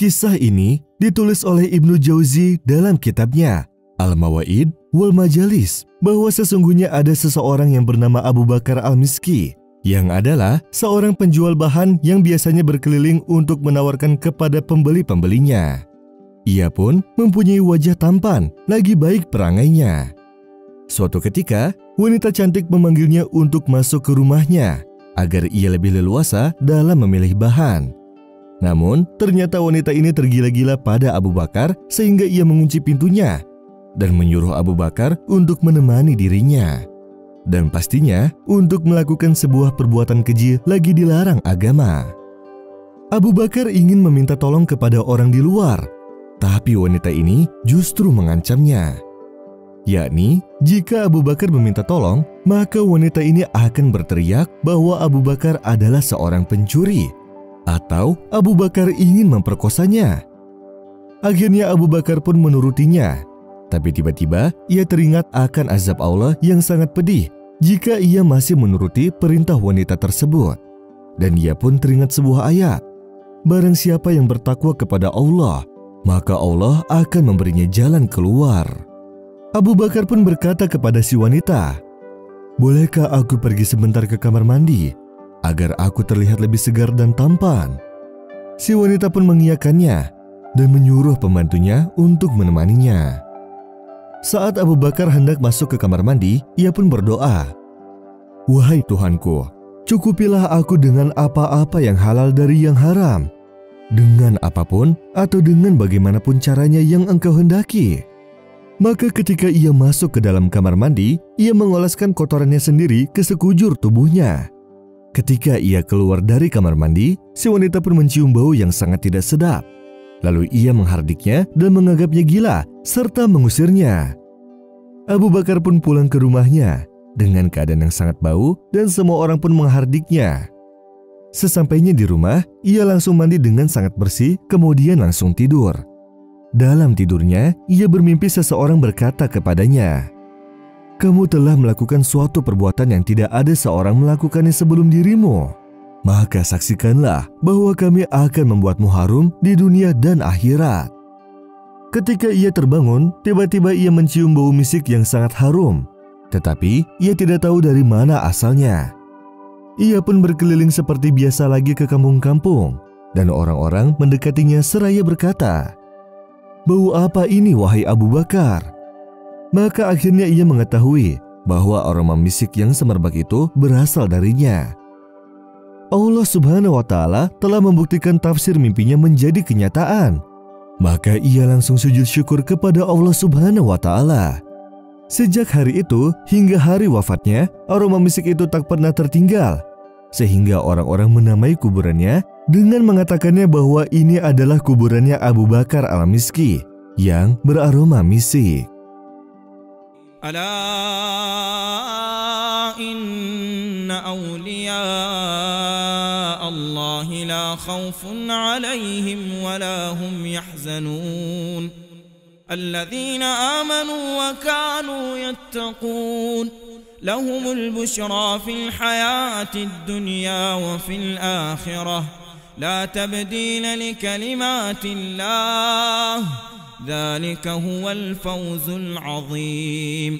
Kisah ini ditulis oleh Ibnu Jauzi dalam kitabnya Al-Mawaid wal Majalis, bahwa sesungguhnya ada seseorang yang bernama Abu Bakar Al-Miski, yang adalah seorang penjual bahan yang biasanya berkeliling untuk menawarkan kepada pembeli-pembelinya. Ia pun mempunyai wajah tampan, lagi baik perangainya. Suatu ketika, wanita cantik memanggilnya untuk masuk ke rumahnya, agar ia lebih leluasa dalam memilih bahan. Namun, ternyata wanita ini tergila-gila pada Abu Bakar sehingga ia mengunci pintunya dan menyuruh Abu Bakar untuk menemani dirinya. Dan pastinya untuk melakukan sebuah perbuatan keji lagi dilarang agama. Abu Bakar ingin meminta tolong kepada orang di luar, tapi wanita ini justru mengancamnya. Yakni, jika Abu Bakar meminta tolong, maka wanita ini akan berteriak bahwa Abu Bakar adalah seorang pencuri, atau Abu Bakar ingin memperkosanya. Akhirnya Abu Bakar pun menurutinya. Tapi tiba-tiba ia teringat akan azab Allah yang sangat pedih jika ia masih menuruti perintah wanita tersebut. Dan ia pun teringat sebuah ayat. Barang siapa yang bertakwa kepada Allah, maka Allah akan memberinya jalan keluar. Abu Bakar pun berkata kepada si wanita, "Bolehkah aku pergi sebentar ke kamar mandi, agar aku terlihat lebih segar dan tampan?" Si wanita pun mengiyakannya dan menyuruh pembantunya untuk menemaninya. Saat Abu Bakar hendak masuk ke kamar mandi, ia pun berdoa, "Wahai Tuhanku, cukupilah aku dengan apa-apa yang halal dari yang haram, dengan apapun atau dengan bagaimanapun caranya yang Engkau hendaki." Maka ketika ia masuk ke dalam kamar mandi, ia mengoleskan kotorannya sendiri ke sekujur tubuhnya. Ketika ia keluar dari kamar mandi, si wanita pun mencium bau yang sangat tidak sedap. Lalu ia menghardiknya dan menganggapnya gila serta mengusirnya. Abu Bakar pun pulang ke rumahnya dengan keadaan yang sangat bau dan semua orang pun menghardiknya. Sesampainya di rumah, ia langsung mandi dengan sangat bersih, kemudian langsung tidur. Dalam tidurnya, ia bermimpi seseorang berkata kepadanya, "Kamu telah melakukan suatu perbuatan yang tidak ada seorang melakukannya sebelum dirimu. Maka saksikanlah bahwa kami akan membuatmu harum di dunia dan akhirat." Ketika ia terbangun, tiba-tiba ia mencium bau misik yang sangat harum. Tetapi ia tidak tahu dari mana asalnya. Ia pun berkeliling seperti biasa lagi ke kampung-kampung. Dan orang-orang mendekatinya seraya berkata, "Bau apa ini wahai Abu Bakar?" Maka akhirnya ia mengetahui bahwa aroma misik yang semerbak itu berasal darinya. Allah Subhanahu wa Ta'ala telah membuktikan tafsir mimpinya menjadi kenyataan. Maka ia langsung sujud syukur kepada Allah Subhanahu wa Ta'ala. Sejak hari itu hingga hari wafatnya, aroma misik itu tak pernah tertinggal, sehingga orang-orang menamai kuburannya dengan mengatakannya bahwa ini adalah kuburannya Abu Bakar Al-Miski yang beraroma misik. Ala inna awliya Allah la khawfun alayhim wa la hum yahzanun alladhina amanu wa kanu yattaqun lahumul bushra fil hayatid dunya wa fil akhirah la tabdila li kalimatillah dhalika huwal fawzul azim.